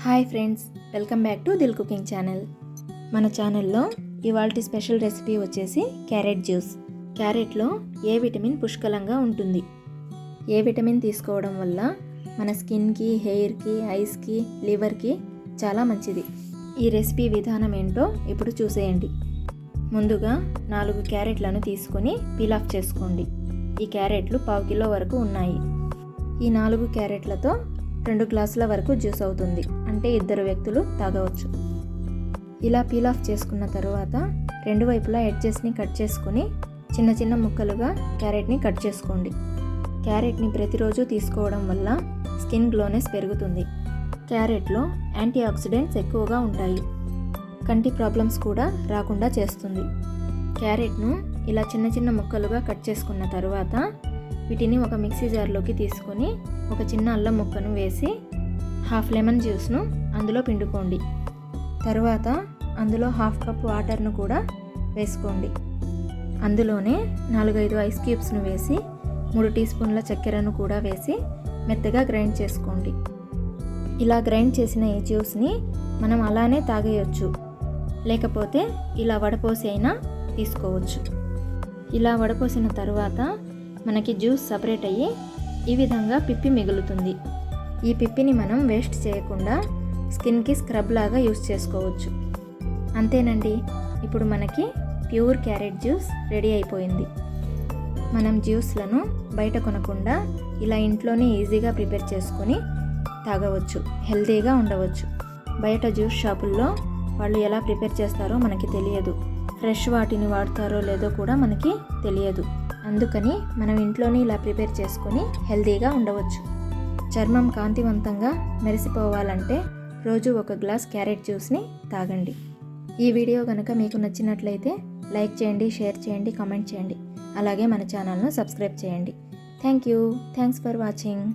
Hi friends, welcome back to Dil cooking channel. మన ఛానల్లో ఇవాల్టి స్పెషల్ రెసిపీ వచ్చేసి క్యారెట్ జ్యూస్. క్యారెట్లో ఏ విటమిన్ పుష్కలంగా ఉంటుంది. ఏ విటమిన్ తీసుకోవడం వల్ల మన స్కిన్కి, హెయిర్కి, ఐస్కి, లివర్కి చాలా మంచిది. ఈ రెసిపీ విధానం ఏంటో ఇప్పుడు చూసేయండి. ముందుగా 4 క్యారెట్లను తీసుకొని పీల్ ఆఫ్ చేసుకోండి. ఈ క్యారెట్లు 1/2 కిలో వరకు ఉన్నాయి. ఈ 4 క్యారెట్లతో 2 గ్లాసుల వరకు జ్యూస్ అవుతుంది. అంటే 2 వ్యక్తులు తాగవచ్చు. ఇలా పీల్ ఆఫ్ చేసుకున్న తర్వాత 2 వైపులా ఎడ్జెస్ని కట్ చేసుకుని చిన్న చిన్న ముక్కలుగా క్యారెట్ని కట్ చేసుకోండి. క్యారెట్ని ప్రతిరోజు తీసుకోవడం వల్ల స్కిన్ గ్లోనెస్ పెరుగుతుంది. క్యారెట్లో యాంటీ ఆక్సిడెంట్స్ ఎక్కువగా ఉంటాయి. కంటి ప్రాబ్లమ్స్ కూడా రాకుండా చేస్తుంది. క్యారెట్ను ఇలా చిన్న చిన్న ముక్కలుగా కట్ చేసుకున్న తర్వాత వీటిని ఒక మిక్సీ జార్లోకి తీసుకొని ఒక చిన్న అల్లం ముక్కను వేసి హాఫ్ లెమన్ జ్యూస్ను అందులో పిండుకోండి. తర్వాత అందులో 1/2 కప్ వాటర్ను కూడా వేసుకోండి. అందులోనే 4-5 ఐస్ క్యూబ్స్ను వేసి 3 టీ స్పూన్ల చక్కెరను కూడా వేసి మెత్తగా గ్రైండ్ చేసుకోండి. ఇలా గ్రైండ్ చేసిన ఈ జ్యూస్ని మనం అలానే తాగేయచ్చు, లేకపోతే ఇలా వడపోసి అయినా తీసుకోవచ్చు. ఇలా వడపోసిన తర్వాత మనకి జ్యూస్ సపరేట్ అయ్యి ఈ విధంగా పిప్పి మిగులుతుంది. ఈ పిప్పిని మనం వేస్ట్ చేయకుండా స్కిన్కి స్క్రబ్ లాగా యూస్ చేసుకోవచ్చు. అంతేనండి, ఇప్పుడు మనకి ప్యూర్ క్యారెట్ జ్యూస్ రెడీ అయిపోయింది. మనం జ్యూస్లను బయట కొనకుండా ఇలా ఇంట్లోనే ఈజీగా ప్రిపేర్ చేసుకొని తాగవచ్చు, హెల్తీగా ఉండవచ్చు. బయట జ్యూస్ షాపుల్లో వాళ్ళు ఎలా ప్రిపేర్ చేస్తారో మనకి తెలియదు. ఫ్రెష్ వాటిని వాడతారో లేదో కూడా మనకి తెలియదు. అందుకని మనం ఇంట్లోనే ఇలా ప్రిపేర్ చేసుకొని హెల్తీగా ఉండవచ్చు. చర్మం కాంతివంతంగా మెరిసిపోవాలంటే రోజు 1 గ్లాస్ క్యారెట్ జ్యూస్ని తాగండి. ఈ వీడియో కనుక మీకు నచ్చినట్లయితే లైక్ చేయండి, షేర్ చేయండి, కామెంట్ చేయండి. అలాగే మన ఛానల్ను సబ్స్క్రైబ్ చేయండి. Thanks for watching.